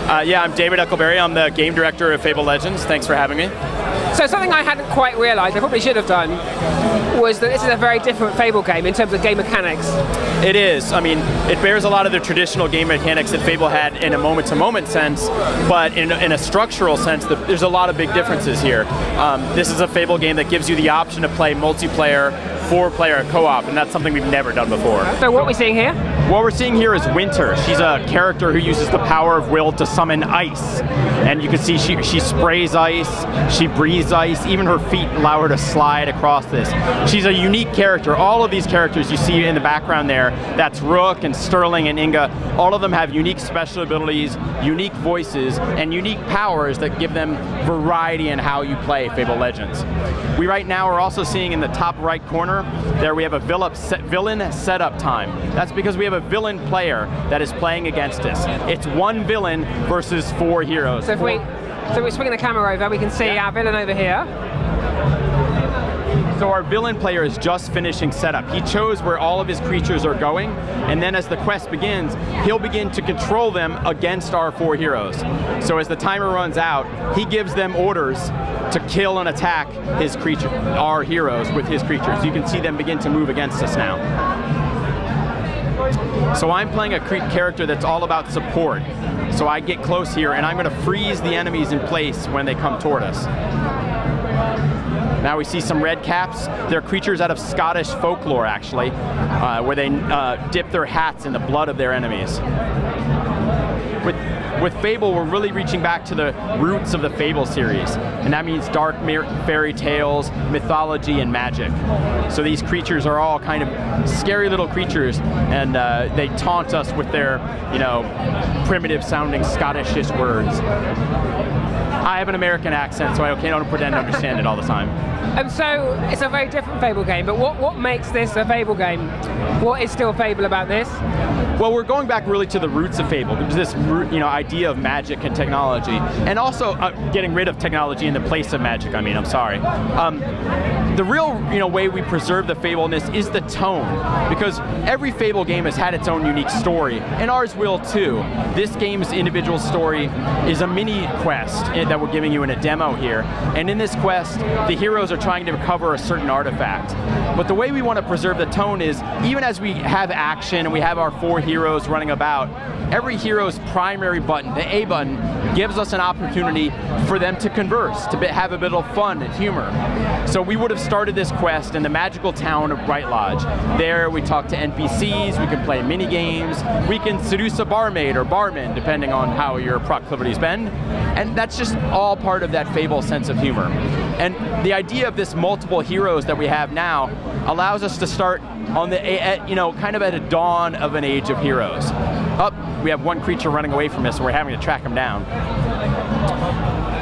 Yeah, I'm David Eckelberry. I'm the game director of Fable Legends. Thanks for having me. So something I hadn't quite realised, I probably should have done, was that this is a very different Fable game in terms of game mechanics. It is. I mean, it bears a lot of the traditional game mechanics that Fable had in a moment-to-moment sense, but in a structural sense, there's a lot of big differences here. This is a Fable game that gives you the option to play multiplayer, 4-player co-op, and that's something we've never done before. So what are we seeing here? What we're seeing here is Winter. She's a character who uses the power of will to summon ice. And you can see she sprays ice, she breathes ice, even her feet allow her to slide across this. She's a unique character. All of these characters you see in the background there, that's Wrook and Sterling and Inga, all of them have unique special abilities, unique voices, and unique powers that give them variety in how you play Fable Legends. We right now are also seeing in the top right corner, there we have a villain setup time. That's because we have a villain player that is playing against us. It's one villain versus 4 heroes. So if we're swinging the camera over, we can see our villain over here. So our villain player is just finishing setup. He chose where all of his creatures are going, and then as the quest begins, he'll begin to control them against our 4 heroes. So as the timer runs out, he gives them orders to kill and attack his creature, our heroes with his creatures. You can see them begin to move against us now. So I'm playing a character that's all about support. So I get close here and I'm going to freeze the enemies in place when they come toward us. Now we see some red caps. They're creatures out of Scottish folklore, actually, where they dip their hats in the blood of their enemies. With Fable, we're really reaching back to the roots of the Fable series, and that means dark fairy tales, mythology, and magic. So these creatures are all kind of scary little creatures, and they taunt us with their, primitive-sounding Scottish words. I have an American accent, so I don't pretend to understand it all the time. So it's a very different Fable game, but what makes this a Fable game? What is still Fable about this? Well, we're going back really to the roots of Fable, this idea of magic and technology, and also getting rid of technology in the place of magic. I'm sorry. The real way we preserve the Fableness is the tone, because every Fable game has had its own unique story, and ours will too. This game's individual story is a mini quest that we're giving you in a demo here, and in this quest, the heroes are trying to recover a certain artifact. But the way we want to preserve the tone is, even as we have action and we have our 4 heroes running about, every hero's primary button, the A button, gives us an opportunity for them to converse, to have a bit of fun and humor. So we would have started this quest in the magical town of Bright Lodge. There we talk to NPCs, we can play mini games, we can seduce a barmaid or barman, depending on how your proclivities bend. And that's just all part of that Fable sense of humor. And the idea of this multiple heroes that we have now allows us to start on the, kind of at a dawn of an age of heroes. We have one creature running away from us, and we're having to track him down.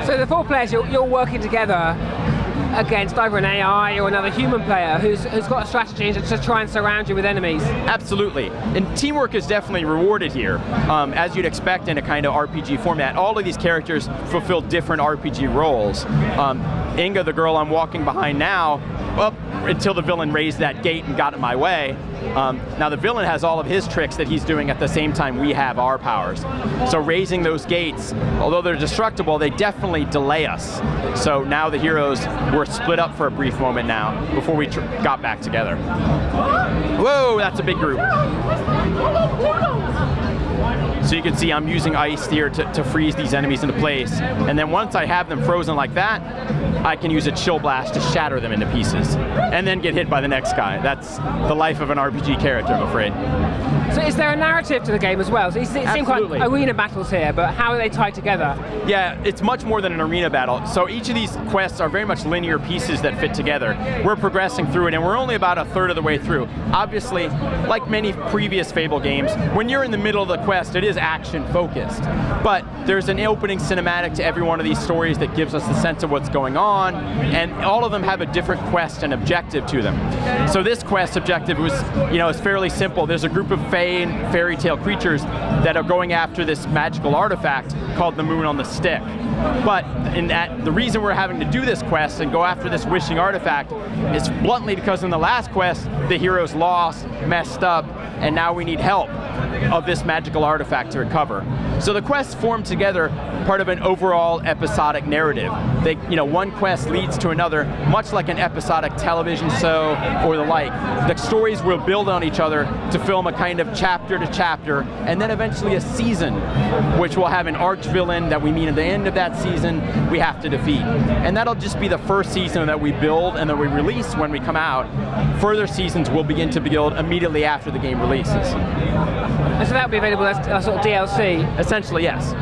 So the 4 players, you're working together against either an AI or another human player who's got a strategy to try and surround you with enemies. Absolutely. And teamwork is definitely rewarded here. As you'd expect in a kind of RPG format, all of these characters fulfill different RPG roles. Inga, the girl I'm walking behind now, until the villain raised that gate and got in my way. Now the villain has all of his tricks that he's doing at the same time we have our powers. So raising those gates, although they're destructible, they definitely delay us. So now the heroes were split up for a brief moment now before we got back together. Whoa, that's a big group. So you can see I'm using ice here to freeze these enemies into place. And then once I have them frozen like that, I can use a chill blast to shatter them into pieces. And then get hit by the next guy. That's the life of an RPG character, I'm afraid. So is there a narrative to the game as well? So it seems like arena battles here, but how are they tied together? Yeah, it's much more than an arena battle. So each of these quests are very much linear pieces that fit together. We're progressing through it, and we're only about a third of the way through. Obviously, like many previous Fable games, when you're in the middle of the quest, it is action-focused. But there's an opening cinematic to every one of these stories that gives us the sense of what's going on, and all of them have a different quest and objective to them. So this quest objective was, is fairly simple. There's a group of fae and fairy tale creatures that are going after this magical artifact called the Moon on the Stick. But the reason we're having to do this quest and go after this wishing artifact is bluntly because in the last quest, the heroes lost, messed up, and now we need help. of this magical artifact to recover. So the quests form together part of an overall episodic narrative. They, one quest leads to another, much like an episodic television show or the like. The stories will build on each other to film a kind of chapter to chapter, and then eventually a season, which will have an arch villain that we meet at the end of that season we have to defeat. And that'll just be the first season that we build and that we release when we come out. Further seasons will begin to build immediately after the game releases. And so that will be available as a sort of DLC? Essentially, yes.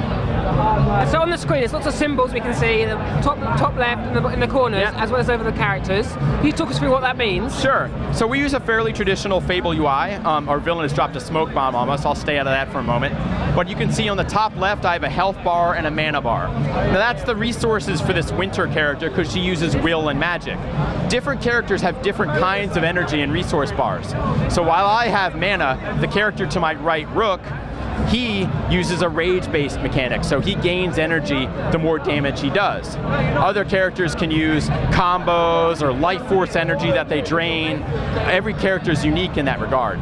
So on the screen, there's lots of symbols we can see in the top left in the corners, yep, as well as over the characters. Can you talk us through what that means? Sure. So we use a fairly traditional Fable UI. Our villain has dropped a smoke bomb on us. I'll stay out of that for a moment. But you can see on the top left, I have a health bar and a mana bar. Now that's the resources for this winter character because she uses will and magic. Different characters have different kinds of energy and resource bars. So while I have mana, the character to my right, Wrook, he uses a rage-based mechanic, so he gains energy the more damage he does. Other characters can use combos or life force energy that they drain. Every character is unique in that regard.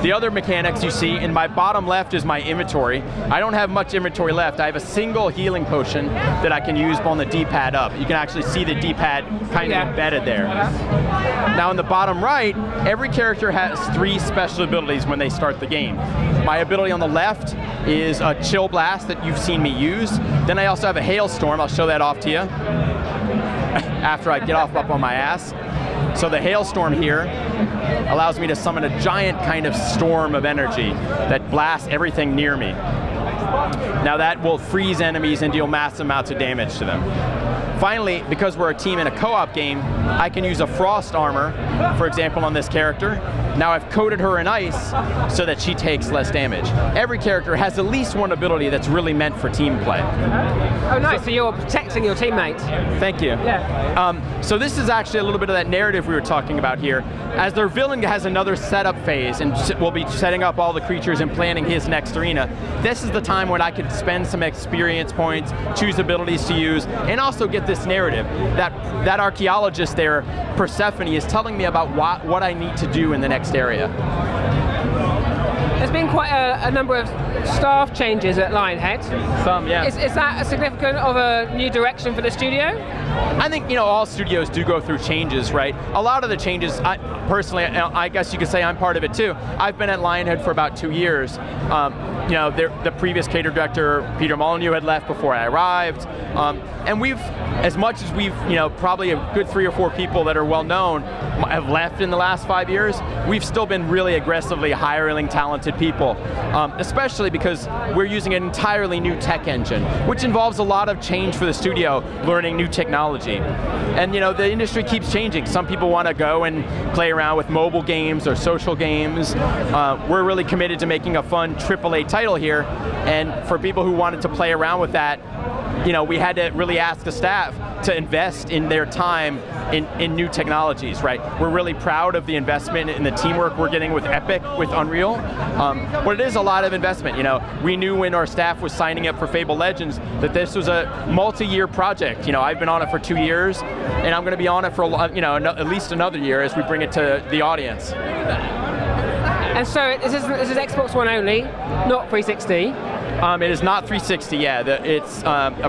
The other mechanics you see, in my bottom left is my inventory. I don't have much inventory left. I have a single healing potion that I can use on the D-pad up. You can actually see the D-pad kind of embedded there. Now in the bottom right, every character has 3 special abilities when they start the game. My ability on the left is a chill blast that you've seen me use. Then I also have a hailstorm. I'll show that off to you after I get up on my ass. So the hailstorm here allows me to summon a giant kind of storm of energy that blasts everything near me. Now that will freeze enemies and deal massive amounts of damage to them. Finally, because we're a team in a co-op game, I can use a frost armor, for example, on this character. Now I've coated her in ice so that she takes less damage. Every character has at least one ability that's really meant for team play. Oh nice, so you're protecting your teammates. Thank you. Yeah. So this is actually a little bit of that narrative we were talking about here. As their villain has another setup phase and we'll be setting up all the creatures and planning his next arena, this is the time when I could spend some experience points, choose abilities to use, and also get this narrative. That archaeologist there, Persephone, is telling me about what I need to do in the next area. There's been quite a number of staff changes at Lionhead. Some, yeah. Is that a significant of a new direction for the studio? I think, all studios do go through changes, right? A lot of the changes, personally, I guess you could say I'm part of it too. I've been at Lionhead for about 2 years. The previous creative director, Peter Molyneux, had left before I arrived. And we've, as much as we've, probably a good 3 or 4 people that are well known have left in the last 5 years, we've still been really aggressively hiring talented people, especially because we're using an entirely new tech engine, which involves a lot of change for the studio, learning new technology. And the industry keeps changing. Some people want to go and play around with mobile games or social games. We're really committed to making a fun AAA title here, and for people who wanted to play around with that, we had to really ask the staff to invest in their time in new technologies, right? We're really proud of the investment and the teamwork we're getting with Epic, with Unreal, but it is a lot of investment. We knew when our staff was signing up for Fable Legends that this was a multi-year project. I've been on it for 2 years, and I'm going to be on it for at least another year as we bring it to the audience. And so this is Xbox One only, not 360. It is not 360, yeah. It's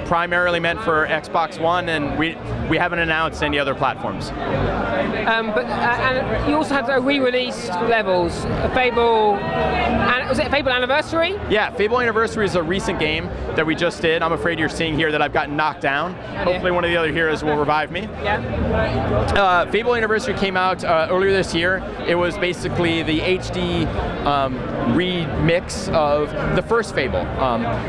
primarily meant for Xbox One, and we haven't announced any other platforms. And you also had re-released levels, Fable, was it Fable Anniversary? Yeah, Fable Anniversary is a recent game that we just did. I'm afraid you're seeing here that I've gotten knocked down. Hopefully one of the other heroes will revive me. Yeah. Fable Anniversary came out earlier this year. It was basically the HD remix of the first Fable.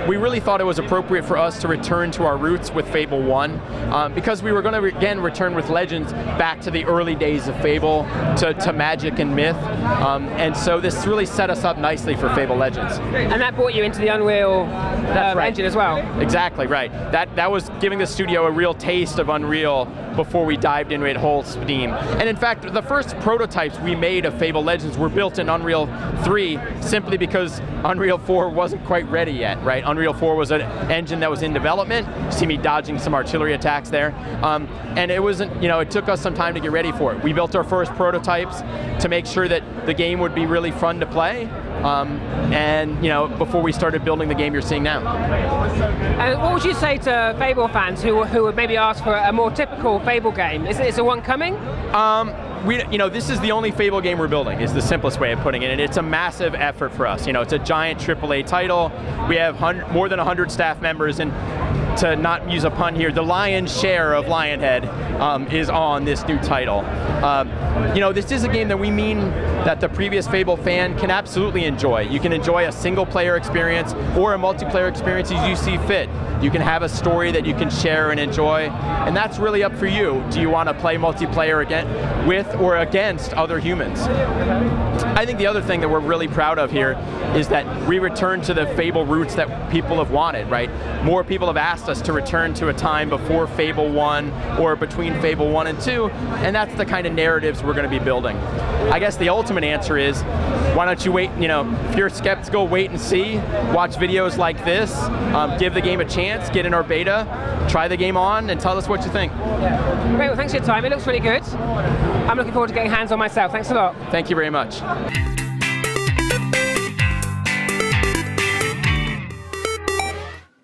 We really thought it was appropriate for us to return to our roots with Fable 1, because we were going to again return with Legends back to the early days of Fable, to magic and myth, and so this really set us up nicely for Fable Legends. And that brought you into the Unreal engine as well. Exactly, right. That was giving the studio a real taste of Unreal before we dived into it whole steam. And in fact, the first prototypes we made of Fable Legends were built in Unreal 3 simply because Unreal 4 wasn't quite ready yet, right? Unreal 4 was an engine that was in development. You see me dodging some artillery attacks there. And it wasn't, you know, it took us some time to get ready for it. We built our first prototypes to make sure that the game would be really fun to play. And you know, before we started building the game you're seeing now. And what would you say to Fable fans who would maybe ask for a more typical Fable game? Is there one coming? You know, this is the only Fable game we're building, is the simplest way of putting it, and it's a massive effort for us. You know, it's a giant AAA title. We have more than 100 staff members, and to not use a pun here, the lion's share of Lionhead is on this new title. You know, this is a game that we mean that the previous Fable fan can absolutely enjoy. You can enjoy a single player experience or a multiplayer experience as you see fit. You can have a story that you can share and enjoy, and that's really up for you. Do you want to play multiplayer again with or against other humans? I think the other thing that we're really proud of here is that we return to the Fable roots that people have wanted, right? More people have asked us to return to a time before Fable 1 or between Fable 1 and 2, and that's the kind of narratives we're going to be building. I guess the ultimate answer is, why don't you wait, you know, if you're skeptical, wait and see, watch videos like this, give the game a chance, get in our beta, try the game on, and tell us what you think. Great, well thanks for your time, it looks really good. I'm looking forward to getting hands on myself, thanks a lot. Thank you very much.